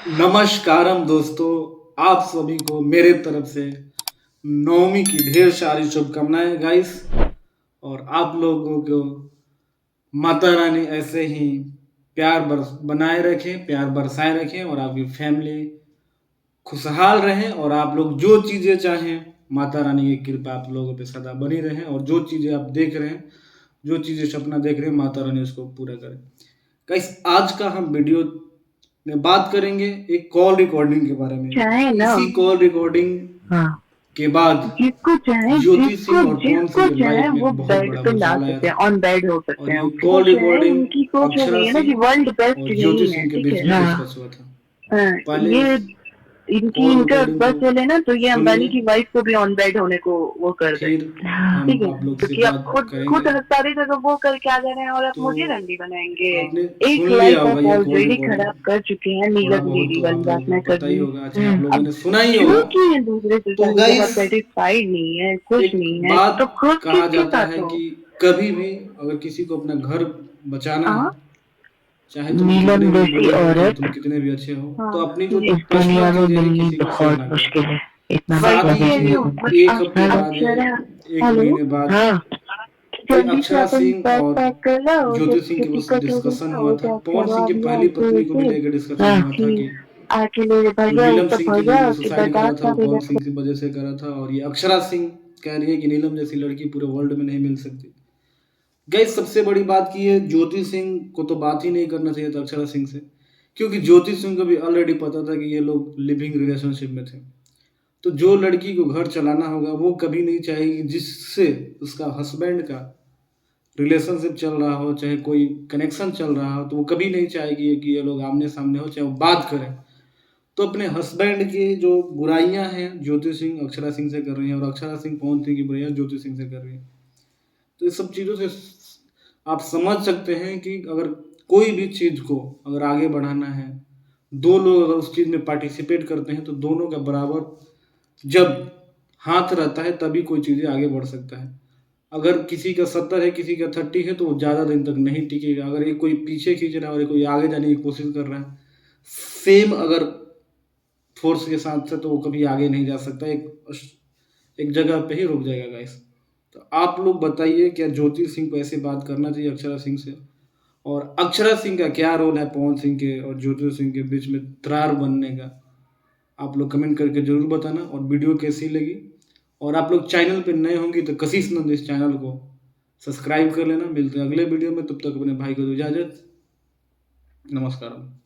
नमस्कारम दोस्तों, आप सभी को मेरे तरफ से नवमी की ढेर सारी शुभकामनाएं गाइस। और आप लोगों को माता रानी ऐसे ही प्यार बनाए रखें, प्यार बरसाए रखें और आपकी फैमिली खुशहाल रहें और आप लोग जो चीज़ें चाहें माता रानी की कृपा आप लोगों पे सदा बनी रहे और जो चीज़ें आप देख रहे हैं, जो चीज़ें सपना देख रहे हैं माता रानी उसको पूरा करें। गाइस आज का हम वीडियो में बात करेंगे एक कॉल रिकॉर्डिंग के बारे में। चाहे ना इसी कॉल रिकॉर्डिंग हाँ के बाद जिसको चाहे ज्योति जिसको सिंह और पवन जिसको सिंह के चाहे लाइफ में वो एक बहुत बेड बड़ा पे ला भूचाल आया सकते हैं, था ऑन बेड हो सकते और हैं। ये ओके, वो कॉल चाहे रिकॉर्डिंग उनकी सोच हो अक्षरा गई है ना कि सिंह वर्ल्ड बेस्ट और ज्योति नहीं है, सिंह के ठीक बीच है। में हाँ डिस्कस हुआ था। हाँ, पहले ये इस इनकी कॉल इनका रिकॉर्डिंग बस को चले ना तो ये अंबानी सुनिए, की वाइफ को भी ऑन बेड होने को वो कर दे। फिर ठीक हम है, आप लोग से क्योंकि आप बात खुद करेंगे। खुद हंसता रहे थे तो वो करके आ जा रहे हैं और आप तो मुझे रंडी बनाएंगे। आपने एक सुन लिया लाइफ होगा आप ये कॉल ऑलरेडी रिकॉर्डिंग, खराब कर चुके हैं, थोड़ा नीलम बहुत दीदी तो वाली आप लोगों बात को मैं कर पता रही ही हूँ। होगा, चाहे आप लोगों अब ने सुना ही होगा। क्योंकि ये दूसरे तो सिस्टम के साथ गाइस सेटिस्फाइड नहीं है, खुश एक नहीं है, तो बात खुद कहा किसके जाता साथ है हो। कि कभी भी अगर किसी को अपना घर बचाना है, हाँ, चाहे तुम नीलम कितने भी जैसी बड़े हो, चाहे औरत तुम कितने भी अच्छे हो, हाँ तो अपनी जो ये इस दुनिया पर्सनल में चीजें हैं मिलनी किसी को शेयर बहुत ना करो। मुश्किल है। इतना वही मतलब शादी कह है रही के हूँ। कि एक हफ्ते हाँ बाद या अक्षरा, एक हेलो, महीने बाद हाँ ये जल्दी से अक्षरा अपन सिंह बैग और पैक कर लो, ज्योति जब सिंह के छुट्टी उस कट होगी डिस्कशन ना हुआ वो था। तो पवन अक्षरा सिंह आ की गया पहली फिर पत्नी को भी से लेकर डिस्कशन हाँ हुआ था कि कि आके ले जो भैया नीलम सब सिंह थी भैया जिन्होंने कि सुसाइड करा बर्दाश्त था का वो भी पवन रखो। सिंह की वजह से करा था और ये अक्षरा सिंह कह रही है कि नीलम जैसी लड़की पूरे वर्ल्ड में नहीं मिल सकती। गाइस सबसे बड़ी बात की है ज्योति सिंह को तो बात ही नहीं करना चाहिए था अक्षरा सिंह से, क्योंकि ज्योति सिंह को भी ऑलरेडी पता था कि ये लोग लिविंग रिलेशनशिप में थे। तो जो लड़की को घर चलाना होगा वो कभी नहीं चाहेगी जिससे उसका हस्बैंड का रिलेशनशिप चल रहा हो, चाहे कोई कनेक्शन चल रहा हो, तो वो कभी नहीं चाहेगी कि ये लोग आमने सामने हो, चाहे वो बात करें। तो अपने हस्बैंड की जो बुराइयां हैं ज्योति सिंह अक्षरा सिंह से कर रही हैं और अक्षरा सिंह पवन सिंह की बुराइयां ज्योति सिंह से कर रही हैं। तो इस सब चीज़ों से आप समझ सकते हैं कि अगर कोई भी चीज़ को अगर आगे बढ़ाना है, दो लोग अगर उस चीज़ में पार्टिसिपेट करते हैं तो दोनों का बराबर जब हाथ रहता है तभी कोई चीज़ें आगे बढ़ सकता है। अगर किसी का 70 है, किसी का 30 है तो वो ज़्यादा दिन तक नहीं टिकेगा। अगर एक कोई पीछे खींच रहा है और कोई आगे जाने की कोशिश कर रहा है, सेम अगर फोर्स के साथ से, तो वो कभी आगे नहीं जा सकता, एक जगह पे ही रुक जाएगा गाइस। तो आप लोग बताइए क्या ज्योति सिंह को ऐसे बात करना चाहिए अक्षरा सिंह से? और अक्षरा सिंह का क्या रोल है पवन सिंह के और ज्योति सिंह के बीच में दरार बनने का? आप लोग कमेंट करके ज़रूर बताना और वीडियो कैसी लगी। और आप लोग चैनल पे नए होंगे तो कशिश नंद इस चैनल को सब्सक्राइब कर लेना। मिलते हैं अगले वीडियो में, तब तक अपने भाई को दो इजाज़त। नमस्कार।